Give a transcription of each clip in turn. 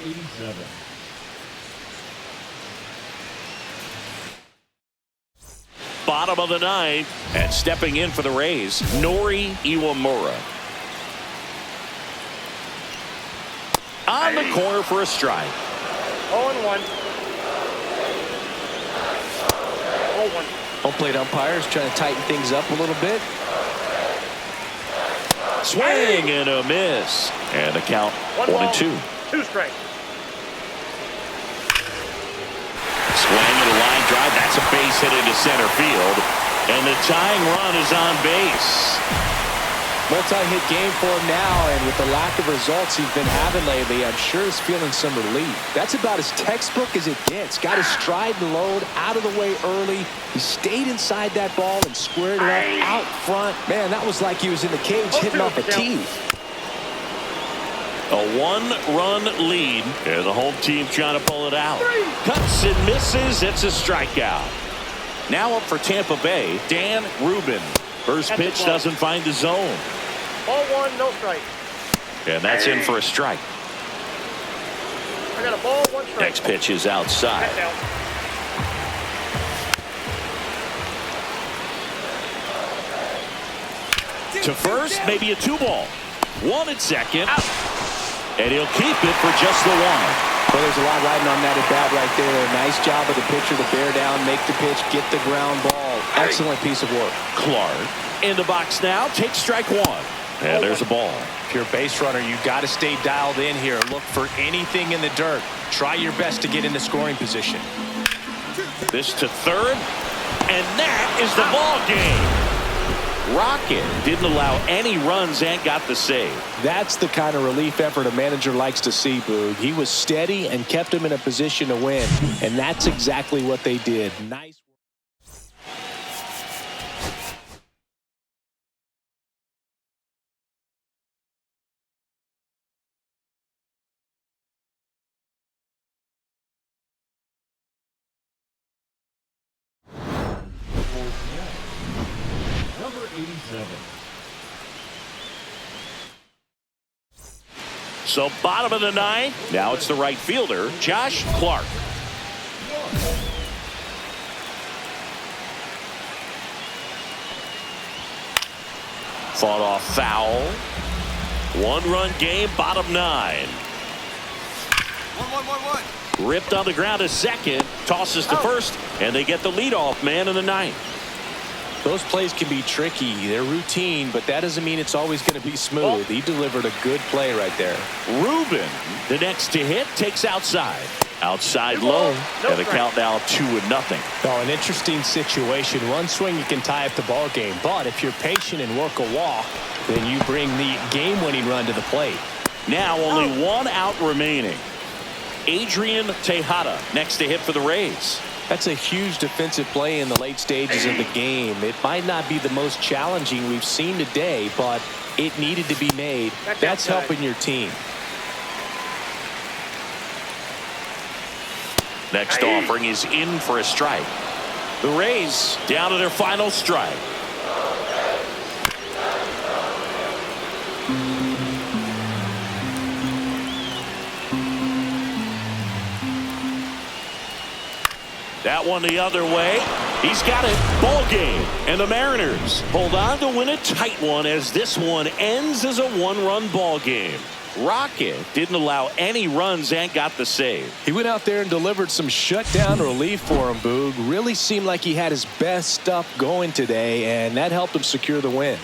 87. Bottom of the ninth, and stepping in for the Rays, Nori Iwamura. On the corner for a strike. 0-1. 0-1. Home plate umpires trying to tighten things up a little bit. Swing and a miss. And the count 1-2. 2 strikes. Swing and a line drive. That's a base hit into center field. And the tying run is on base. Multi-hit game for him now, and with the lack of results he's been having lately, I'm sure he's feeling some relief. That's about as textbook as it gets. Got his stride and load out of the way early. He stayed inside that ball and squared it up out front. Man, that was like he was in the cage hitting off a tee. A 1-run lead, and the home team trying to pull it out. Cuts and misses. It's a strikeout. Now up for Tampa Bay, Dan Rubin. First pitch doesn't find the zone. Ball 1, no strike. And that's in for a strike. I got a ball, 1 strike. Next pitch is outside. To first, maybe a 2-ball. 1 at second. Out. And he'll keep it for just the 1. Well, there's a lot riding on that at bat right there. Nice job of the pitcher to bear down, make the pitch, get the ground ball. Excellent piece of work. Clark in the box now. Takes strike 1. And there's a ball. If you're a base runner, you got to stay dialed in here. Look for anything in the dirt. Try your best to get in the scoring position. This to third. And that is the ball game. Rocket didn't allow any runs and got the save. That's the kind of relief effort a manager likes to see, Boog. He was steady and kept him in a position to win. And that's exactly what they did. Nice. Number 87. So bottom of the ninth. Now it's the right fielder, Josh Clark. Fought off foul. 1-run game, bottom 9. 1-1-1-1. Ripped on the ground to second. Tosses to first. And they get the leadoff man in the ninth. Those plays can be tricky. They're routine, but that doesn't mean it's always going to be smooth. He delivered a good play right there. Rubin, the next to hit, takes outside. Outside low, and the count now 2-0. Oh, an interesting situation. One swing, you can tie up the ball game. But if you're patient and work a walk, then you bring the game-winning run to the plate. Now only 1 out remaining. Adrian Tejada next to hit for the Rays. That's a huge defensive play in the late stages of the game. It might not be the most challenging we've seen today, but it needed to be made. That's helping your team. Next offering is in for a strike. The Rays down to their final strike. That one the other way. He's got it. Ball game. And the Mariners hold on to win a tight one as this one ends as a 1-run ball game. Rocket didn't allow any runs and got the save. He went out there and delivered some shutdown relief for him, Boog. Really seemed like he had his best stuff going today, and that helped him secure the win.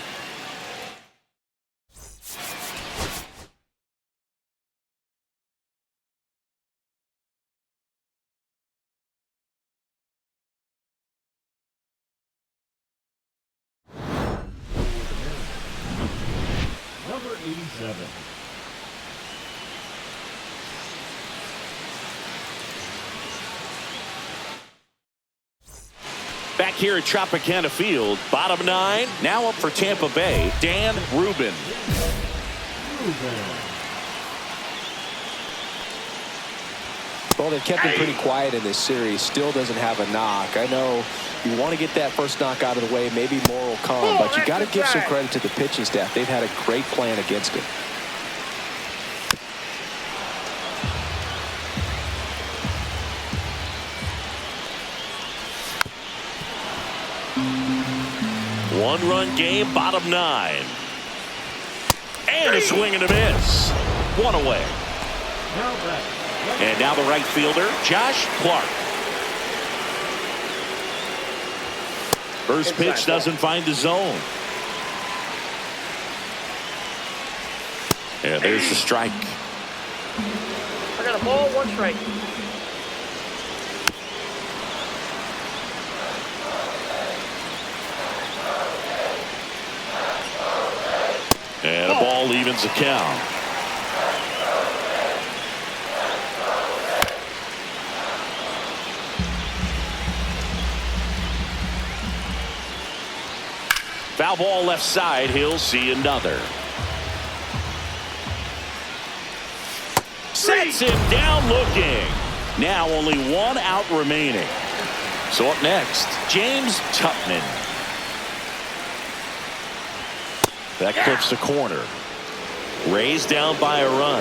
Number 87. Back here at Tropicana Field, bottom 9. Now up for Tampa Bay, Dan Rubin. Well, they've kept him pretty quiet in this series. Still doesn't have a knock. I know you want to get that first knock out of the way. Maybe more will come, but you got to give some credit to the pitching staff. They've had a great plan against him. One-run game, bottom 9. And a swing and a miss. One away. Now back. And now the right fielder, Josh Clark. First pitch doesn't find the zone. And there's the strike. I got a ball, 1 strike. And a ball evens the count. Foul ball left side. He'll see another. Sets him down looking. Now only 1 out remaining. So up next, James Tupman. That clips the corner. Raised down by a run.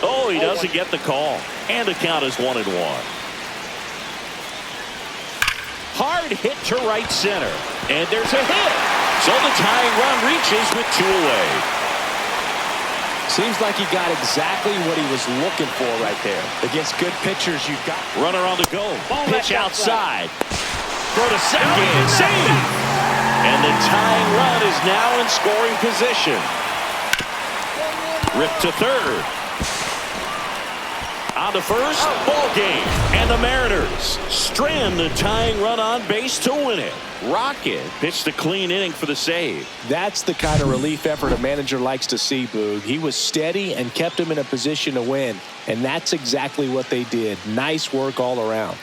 Oh, he doesn't get the call. And the count is 1-1. Hard hit to right center. And there's a hit. So the tying run reaches with 2 away. Seems like he got exactly what he was looking for right there. Against good pitchers, you've got. Runner on the go. Pitch outside. Throw to second. Save. And the tying run is now in scoring position. Ripped to third. On to first. Ball game. And the Mariners strand the tying run on base to win it. Rocket pitched a clean inning for the save. That's the kind of relief effort a manager likes to see, Boog. He was steady and kept him in a position to win. And that's exactly what they did. Nice work all around.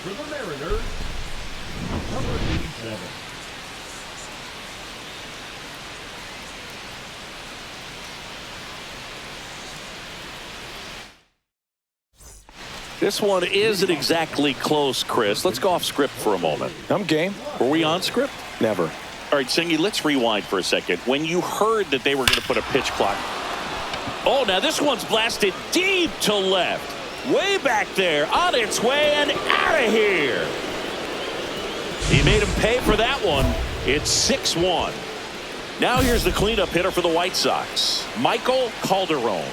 For the Mariners, number 87. This one isn't exactly close, Chris. Let's go off script for a moment. I'm game. Were we on script? Never. All right, Singy, let's rewind for a second. When you heard that they were going to put a pitch clock. Oh, now this one's blasted deep to left. Way back there, on its way and out of here. He made him pay for that one. It's 6-1. Now here's the cleanup hitter for the White Sox, Michael Calderon.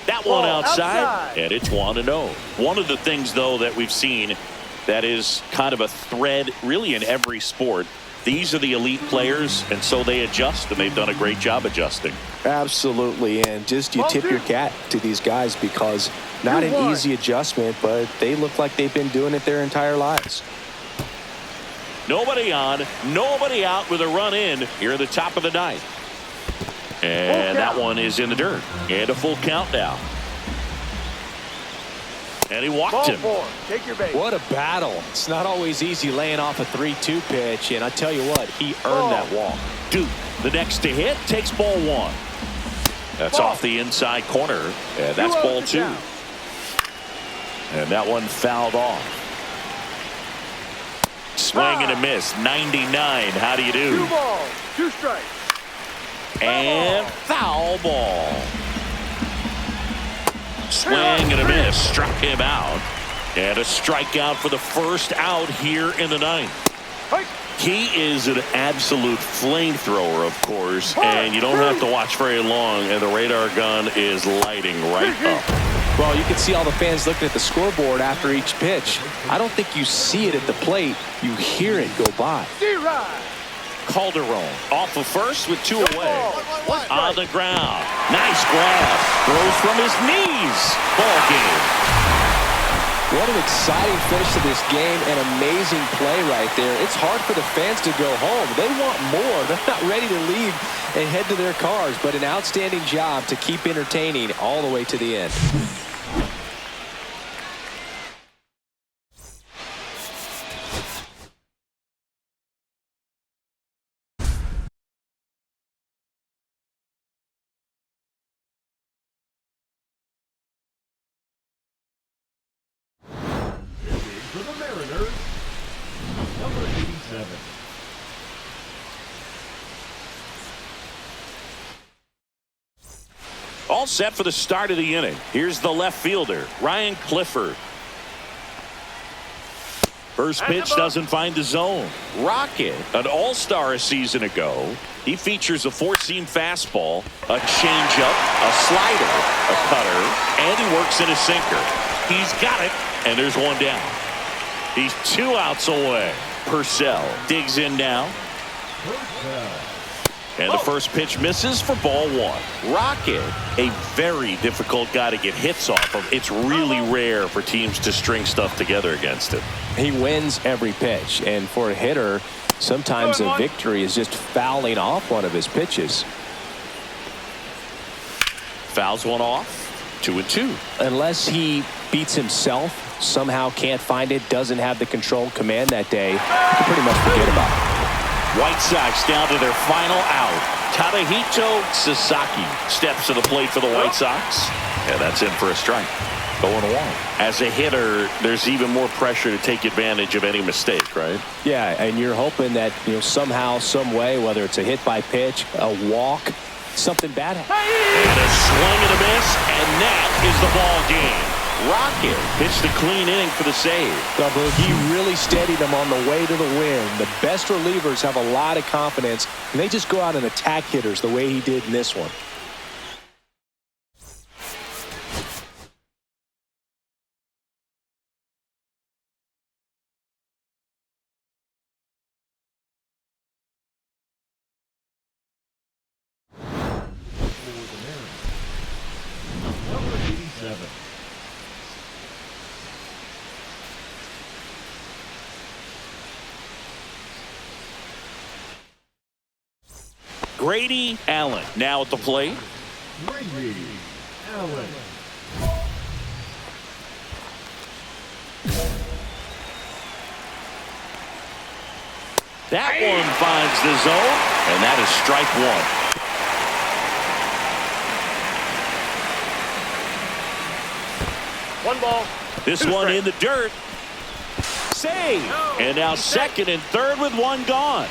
That one outside, and it's 1-0. One of the things, though, that we've seen that is kind of a thread really in every sport. These are the elite players, and so they adjust, and they've done a great job adjusting. Absolutely, and just you tip your hat to these guys because not an easy adjustment, but they look like they've been doing it their entire lives. Nobody on, nobody out with a run in here at the top of the 9th. And that one is in the dirt. And a full count now. And he walked him. Take your base. What a battle. It's not always easy laying off a 3-2 pitch, and I tell you what, he earned that walk. Duke, the next to hit, takes ball 1. That's off the inside corner, and that's ball 2. And that one fouled off. Swing and a miss, 99. How do you do? 2 balls, 2 strikes. And foul ball. Swing and a miss, struck him out. And a strikeout for the first out here in the 9th. He is an absolute flamethrower, of course, and you don't have to watch very long, and the radar gun is lighting right up. Well, you can see all the fans looking at the scoreboard after each pitch. I don't think you see it at the plate. You hear it go by. Calderon off of first with 2 away. On the ground. Nice grab. Throws from his knees. Ball game. What an exciting finish to this game. An amazing play right there. It's hard for the fans to go home. They want more. They're not ready to leave and head to their cars, but an outstanding job to keep entertaining all the way to the end. For the Mariners, 7. All set for the start of the inning. Here's the left fielder, Ryan Clifford. First pitch doesn't find the zone. Rocket, an all-star a season ago. He features a four-seam fastball, a changeup, a slider, a cutter, and he works in a sinker. He's got it, and there's one down. He's 2 outs away. Purcell digs in now. And the first pitch misses for ball 1. Rocket, a very difficult guy to get hits off of. It's really rare for teams to string stuff together against him. He wins every pitch, and for a hitter, sometimes a victory is just fouling off one of his pitches. Fouls one off. 2-2. Unless he beats himself, somehow can't find it, doesn't have the control command that day, you can pretty much forget about it. White Sox down to their final out. Tadahito Sasaki steps to the plate for the White Sox. Yeah, that's in for a strike. 0-1. As a hitter, there's even more pressure to take advantage of any mistake, right? Yeah, and you're hoping that, somehow, some way, whether it's a hit by pitch, a walk, something bad happens. And a swing and a miss, and that is the ball game. Rocket pitched a clean inning for the save. He really steadied them on the way to the win. The best relievers have a lot of confidence, and they just go out and attack hitters the way he did in this one. Number 87. Grady Allen now at the plate. Grady Allen. That one finds the zone, and that is strike 1. 1 ball. This one in the dirt. Save. And now second and third with one gone.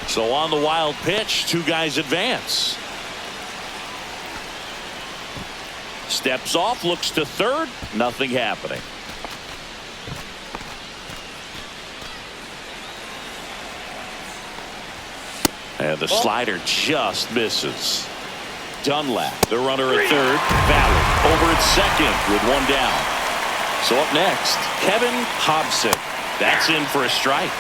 So on the wild pitch, 2 guys advance. Steps off, looks to third, nothing happening. And the slider just misses. Dunlap, the runner at third. Valley over at second with one down. So up next, Kevin Hobson. That's in for a strike.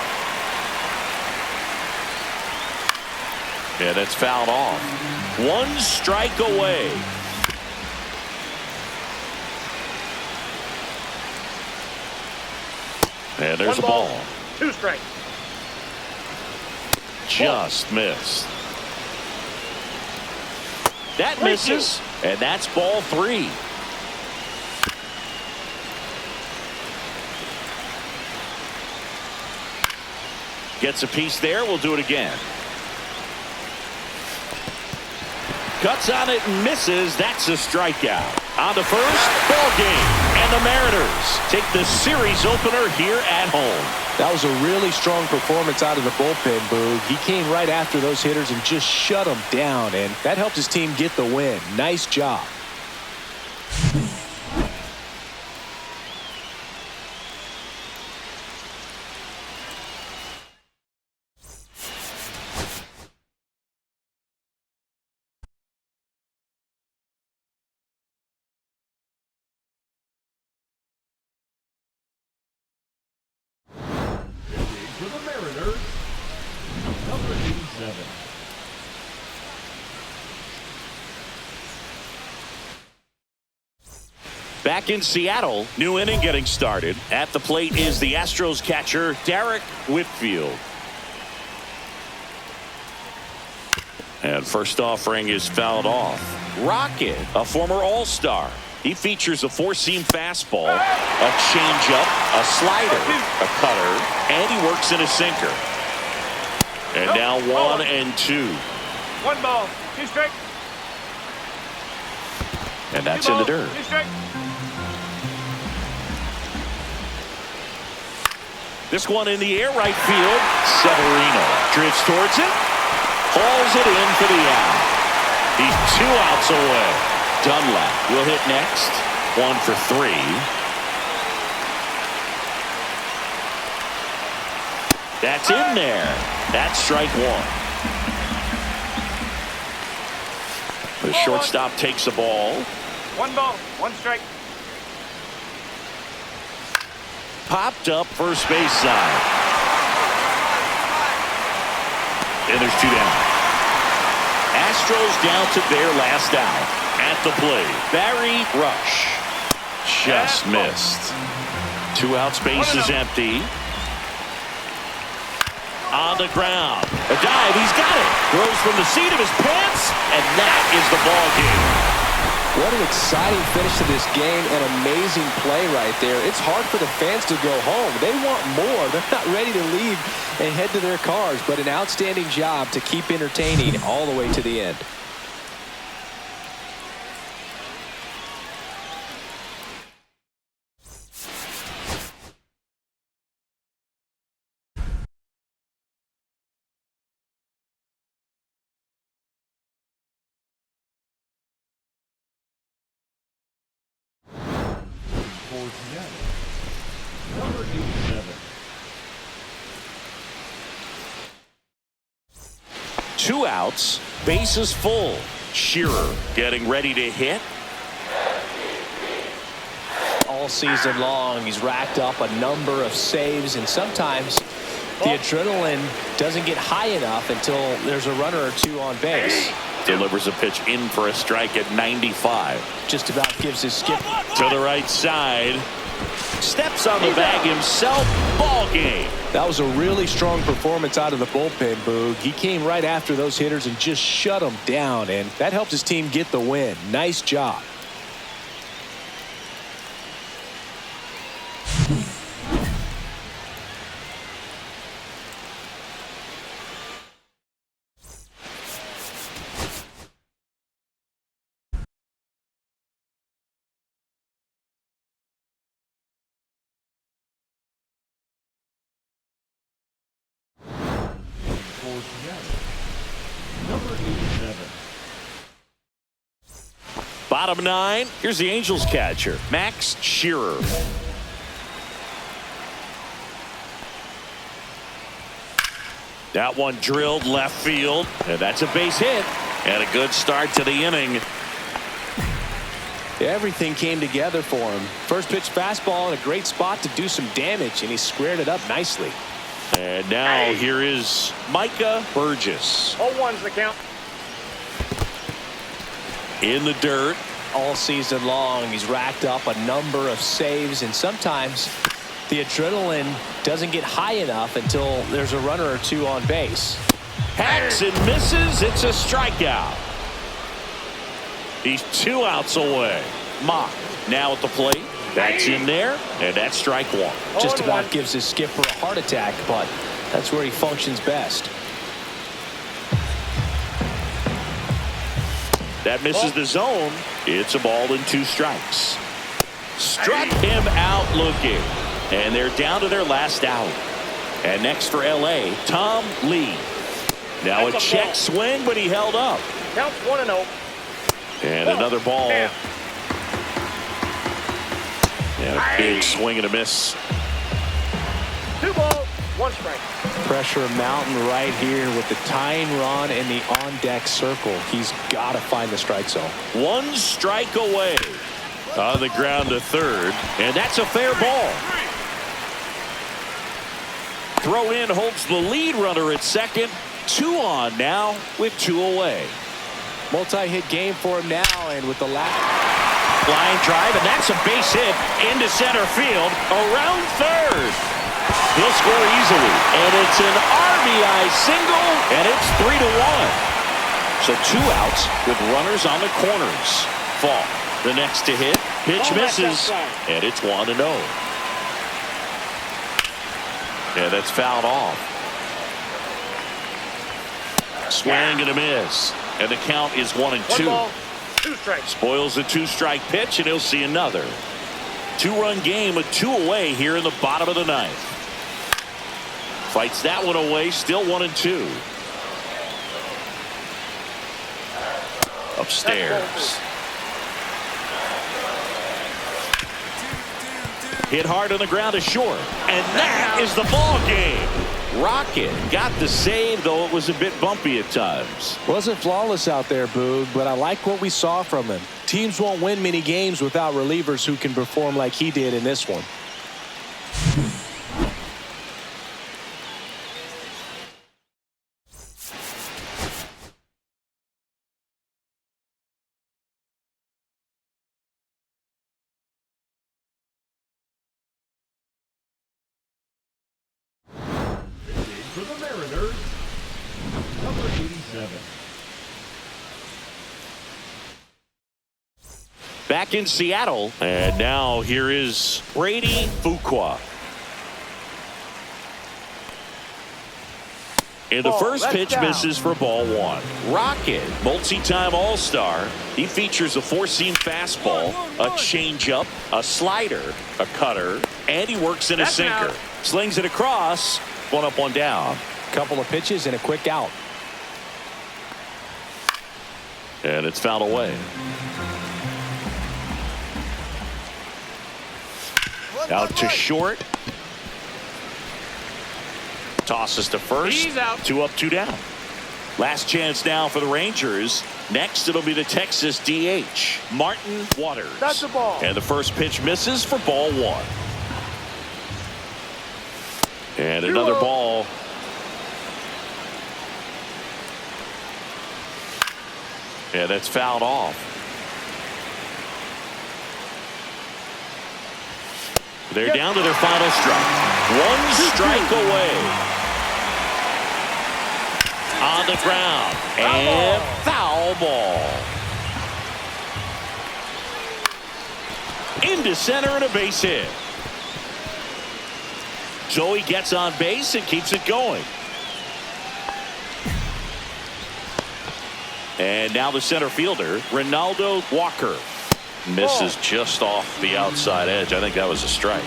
Yeah, that's fouled off. 1 strike away. And there's a ball. 2 strikes. Just missed. That misses, and that's ball 3. Gets a piece there. We'll do it again. Cuts on it and misses. That's a strikeout. On to first, ball game. And the Mariners take the series opener here at home. That was a really strong performance out of the bullpen, Boog. He came right after those hitters and just shut them down, and that helped his team get the win. Nice job. For the Mariners, number 87. Back in Seattle, new inning getting started. At the plate is the Astros catcher, Derek Whitfield. And first offering is fouled off. Rocket, a former All-Star. He features a four-seam fastball, a changeup, a slider, a cutter, and he works in a sinker. And now 1-2. 1 ball, 2 strikes. And that's in the dirt. 2 strikes. This one in the air, right field. Severino drifts towards it. Hauls it in for the out. He's 2 outs away. Dunlap will hit next. 1 for 3. That's in there. That's strike 1. The shortstop takes the ball. 1 ball, 1 strike. Popped up first base side. And there's 2 down. Astros down to their last out. At the plate, Barry Rush. Just missed. 2 outs, base is empty. On the ground. A dive, he's got it. Throws from the seat of his pants, and that is the ball game. What an exciting finish to this game. An amazing play right there. It's hard for the fans to go home. They want more. They're not ready to leave and head to their cars, but an outstanding job to keep entertaining all the way to the end. Number 87. 2 outs, bases full. Shearer getting ready to hit. All season long, he's racked up a number of saves, and sometimes the adrenaline doesn't get high enough until there's a runner or 2 on base. Delivers a pitch in for a strike at 95. Just about gives his skip To the right side. Steps on the bag himself. Ball game. That was a really strong performance out of the bullpen, Boog. He came right after those hitters and just shut them down, and that helped his team get the win. Nice job. Number 87. Bottom 9. Here's the Angels catcher, Max Shearer. That one drilled left field, and that's a base hit. And a good start to the inning. Everything came together for him. First pitch fastball in a great spot to do some damage, and he squared it up nicely. And now here is Micah Burgess. 0-1's the count. In the dirt. All season long, he's racked up a number of saves, and sometimes the adrenaline doesn't get high enough until there's a runner or 2 on base. Hacks and misses. It's a strikeout. He's 2 outs away. Mock now at the plate. That's in there, and that's strike 1. Just about gives his skipper a heart attack, but that's where he functions best. That misses the zone. It's a ball and 2 strikes. Struck him out looking. And they're down to their last out. And next for L.A., Tom Lee. Now a check swing, but he held up. Count 1-0. And another ball. And a big swing and a miss. 2 balls, 1 strike. Pressure mountain right here with the tying run in the on-deck circle. He's got to find the strike zone. 1 strike away. On the ground to third. And that's a fair ball. Throw in holds the lead runner at second. 2 on now with 2 away. Multi-hit game for him now, and with the last Line drive, and that's a base hit into center field around third. He'll score easily, and it's an RBI single, and it's 3-1. So 2 outs with runners on the corners. Fall, the next to hit. Pitch misses, and it's 1-0. And that's fouled off. Swing and a miss, and the count is 1-2. 1 ball, 2 strikes. Spoils the 2-strike pitch, and he'll see another. 2-run game with 2 away here in the bottom of the 9th. Fights that one away. Still 1-2. Upstairs. Hit hard on the ground is short. And that is the ball game. Rocket got the save, though it was a bit bumpy at times. Wasn't flawless out there, Boog, but I like what we saw from him. Teams won't win many games without relievers who can perform like he did in this one. For the Mariners, number 87. Back in Seattle, and now here is Brady Fuqua. And the first pitch misses for ball one. Rocket, multi-time All-Star. He features a four-seam fastball, a changeup, a slider, a cutter, and he works in a sinker. Slings it across, 1 up, 1 down. Couple of pitches and a quick out. And it's fouled away. Out to short. Tosses to first. He's out. 2 up, 2 down. Last chance now for the Rangers. Next it'll be the Texas DH, Martin Waters. That's the ball. And the first pitch misses for ball one. And another ball. And that's fouled off. They're down to their final strike. 1 strike away. On the ground. And foul ball. Into center and a base hit. So he gets on base and keeps it going. And now the center fielder, Ronaldo Walker. Misses just off the outside edge. I think that was a strike.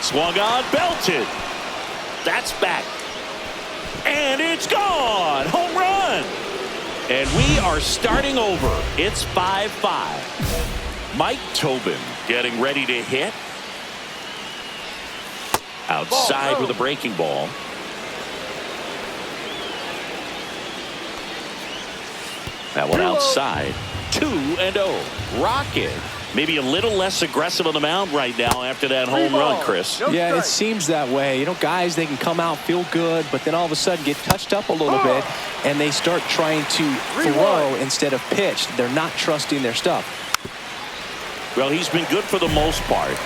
Swung on, belted. That's back. And it's gone. Home run. And we are starting over. It's 5-5. Mike Tobin getting ready to hit. Outside with a breaking ball. That one outside. 2-0. Rocket. Maybe a little less aggressive on the mound right now after that home run, Chris. Yeah, it seems that way. You know, guys, they can come out, feel good, but then all of a sudden get touched up a little bit, and they start trying to throw instead of pitch. They're not trusting their stuff. Well, he's been good for the most part.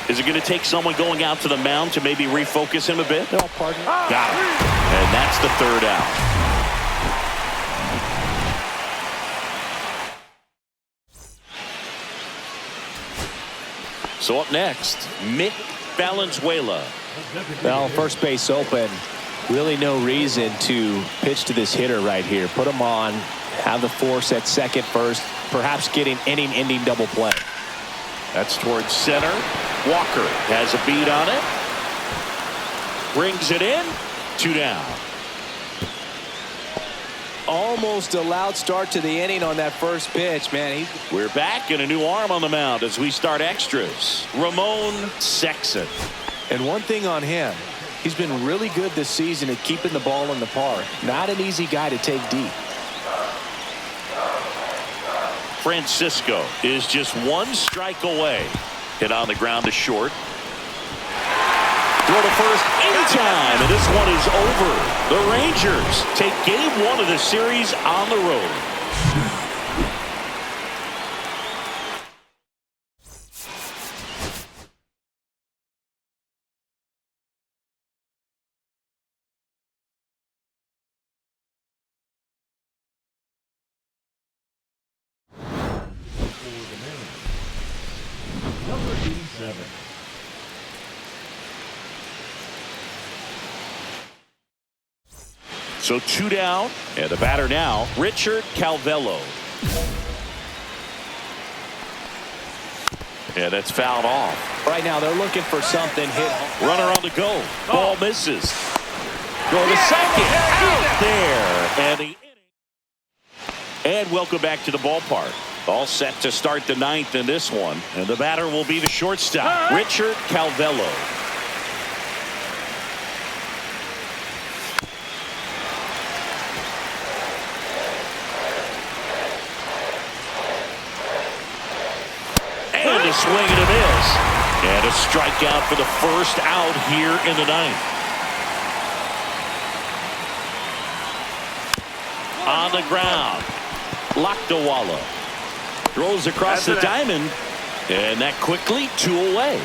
Is it going to take someone going out to the mound to maybe refocus him a bit? No, pardon. Got it. And that's the third out. So up next, Mick Valenzuela. Well, first base open. Really no reason to pitch to this hitter right here. Put him on, have the force at second first, perhaps getting inning-ending double play. That's towards center. Walker has a beat on it. Brings it in. 2 down. Almost a loud start to the inning on that first pitch, man. We're back and a new arm on the mound as we start extras. Ramon Sexton. And one thing on him, he's been really good this season at keeping the ball in the park. Not an easy guy to take deep. Francisco is just 1 strike away. Hit on the ground to short. Throw to first in time, and this one is over. The Rangers take game 1 of the series on the road. Number 87. So 2 down, and the batter now, Richard Calvello. Yeah, that's fouled off. Right now, they're looking for something hit. Runner on the go. Ball misses. Go to second. Out there. And welcome back to the ballpark. All set to start the ninth in this one. And the batter will be the shortstop, Richard Calvello. And a swing and a miss. And a strikeout for the first out here in the ninth. On the ground. Lakdawala throws across the diamond. And that quickly 2 away.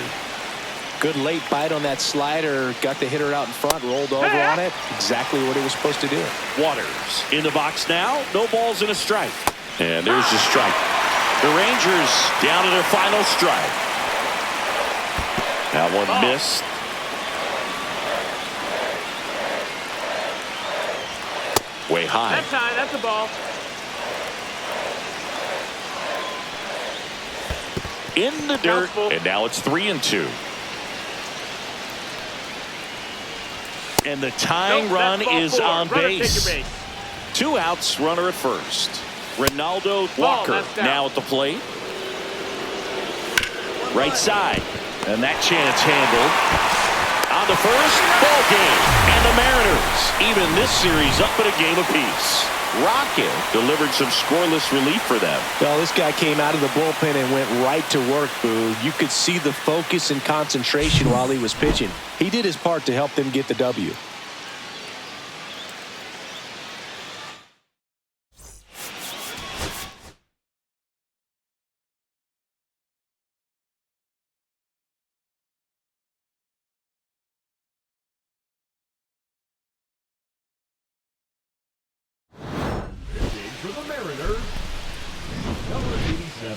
Good late bite on that slider. Got the hitter out in front. Rolled over on it. Exactly what he was supposed to do. Waters in the box now. No balls and a strike. And there's the strike. The Rangers down to their final strike. That one missed. Way high. That's high. That's a ball. In the dirt. And now it's 3-2. And the tying run is on base. 2 outs, runner at first. Ronaldo Walker now at the plate. Right side. And that chance handled. On the first, ball game. And the Mariners even this series up at a game apiece. Rocket delivered some scoreless relief for them. Well, this guy came out of the bullpen and went right to work, Boo. You could see the focus and concentration while he was pitching. He did his part to help them get the W. For the Mariners, number 87.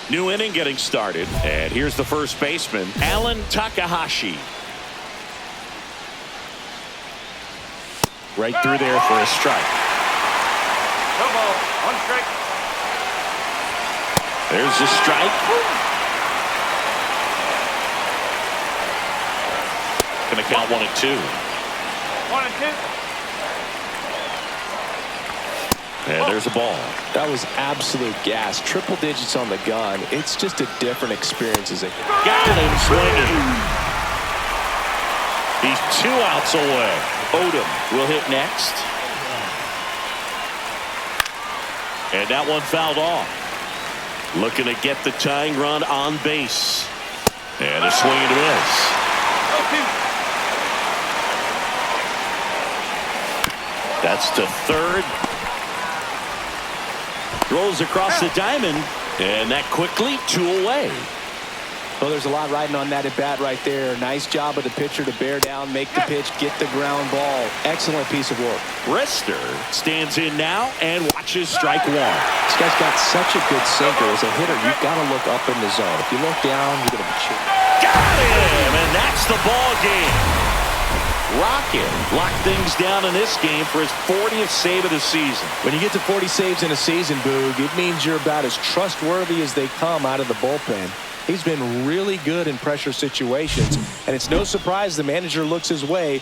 New inning getting started. And here's the first baseman, Alan Takahashi. Right through there for a strike. No ball. 1 strike. There's the strike. Going to count 1 and 2. 1 and 2. And there's a ball. That was absolute gas. Triple digits on the gun. It's just a different experience as a hitter. Got him swinging. He's 2 outs away. Odom will hit next. And that one fouled off. Looking to get the tying run on base. And a swing and a miss. That's to third. Throws across the diamond. And that quickly 2 away. Well, there's a lot riding on that at bat right there. Nice job of the pitcher to bear down, make the pitch, get the ground ball. Excellent piece of work. Rister stands in now and watches strike 1. This guy's got such a good sinker. As a hitter, you've got to look up in the zone. If you look down, you're going to be cheating. Got him, and that's the ball game. Rocket locked things down in this game for his 40th save of the season. When you get to 40 saves in a season, Boog, it means you're about as trustworthy as they come out of the bullpen. He's been really good in pressure situations, and it's no surprise the manager looks his way.